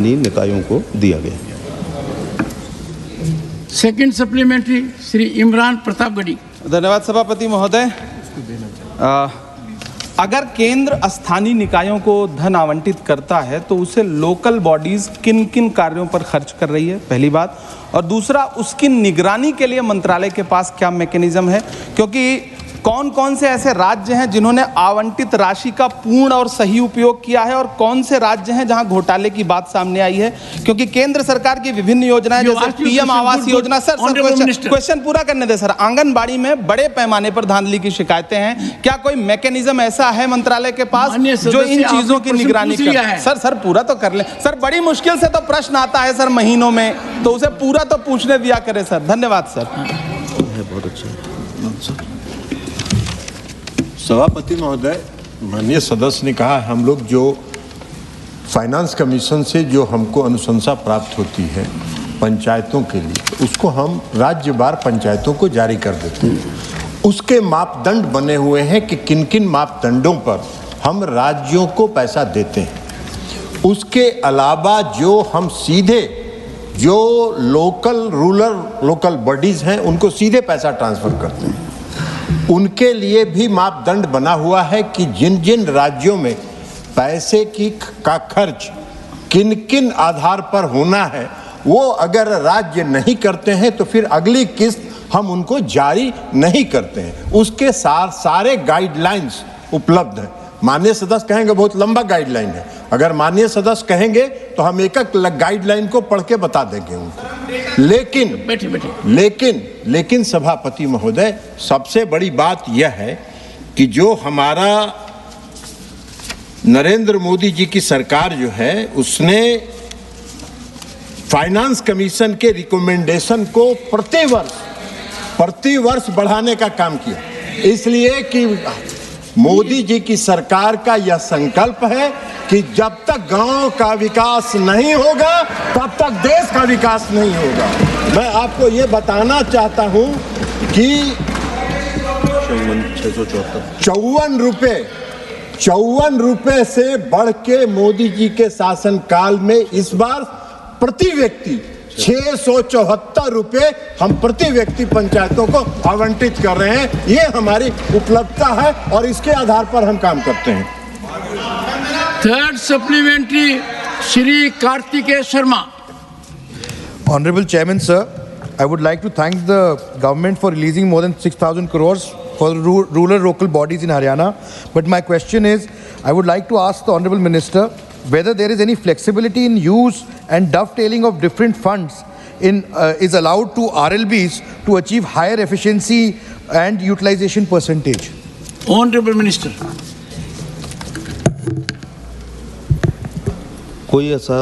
निकायों को दिया गया। Second supplementary Shri Imran Pratapgarhi. धन्यवाद सभापति महोदय। अगर केंद्र स्थानीय निकायों को धन आवंटित करता है तो उसे लोकल बॉडीज किन किन कार्यों पर खर्च कर रही है, पहली बात। और दूसरा, उसकी निगरानी के लिए मंत्रालय के पास क्या मैकेनिज्म है, क्योंकि कौन कौन से ऐसे राज्य हैं जिन्होंने आवंटित राशि का पूर्ण और सही उपयोग किया है और कौन से राज्य हैं जहां घोटाले की बात सामने आई है। क्योंकि केंद्र सरकार की विभिन्न योजनाएं जैसे PM Awas Yojana, sir question पूरा करने दे सर, आंगनबाड़ी में बड़े पैमाने पर धांधली की शिकायतें हैं, क्या कोई मैकेनिज्म ऐसा है मंत्रालय के पास जो इन चीजों की निगरानी करे? सर पूरा तो कर ले सर, बड़ी मुश्किल से तो प्रश्न आता है सर महीनों में, तो उसे पूरा तो पूछने दिया करे सर। धन्यवाद सर। बहुत अच्छा। सभापति महोदय, माननीय सदस्य ने कहा, हम लोग जो फाइनेंस कमीशन से जो हमको अनुशंसा प्राप्त होती है पंचायतों के लिए, उसको हम राज्यवार पंचायतों को जारी कर देते हैं। उसके मापदंड बने हुए हैं कि किन किन मापदंडों पर हम राज्यों को पैसा देते हैं। उसके अलावा जो हम सीधे जो लोकल बॉडीज हैं उनको सीधे पैसा ट्रांसफर करते हैं, उनके लिए भी मापदंड बना हुआ है कि जिन जिन राज्यों में पैसे का खर्च किन किन आधार पर होना है, वो अगर राज्य नहीं करते हैं तो फिर अगली किस्त हम उनको जारी नहीं करते हैं। उसके सारे गाइडलाइंस उपलब्ध हैं। माननीय सदस्य कहेंगे बहुत लंबा गाइडलाइन है, अगर माननीय सदस्य कहेंगे तो हम एक एक गाइडलाइन को पढ़ के बता देंगे उनको। लेकिन सभापति महोदय, सबसे बड़ी बात यह है कि जो हमारा नरेंद्र मोदी जी की सरकार जो है, उसने फाइनेंस कमीशन के रिकमेंडेशन को प्रति वर्ष बढ़ाने का काम किया, इसलिए कि मोदी जी की सरकार का यह संकल्प है कि जब तक गांव का विकास नहीं होगा तब तक देश का विकास नहीं होगा। मैं आपको ये बताना चाहता हूं कि 54 रुपए से बढ़ के मोदी जी के शासनकाल में इस बार प्रति व्यक्ति 674 रुपए हम प्रति व्यक्ति पंचायतों को आवंटित कर रहे हैं। ये हमारी उपलब्धता है और इसके आधार पर हम काम करते हैं। Third supplementary Shri Kartikeya Sharma. Honorable Chairman, sir, I would like to thank the government for releasing more than 6,000 crores for rural local bodies in Haryana. But my question is, I would like to ask the Honorable Minister whether there is any flexibility in use and dovetailing of different funds is allowed to RLBs to achieve higher efficiency and utilization percentage. Honorable Minister. कोई ऐसा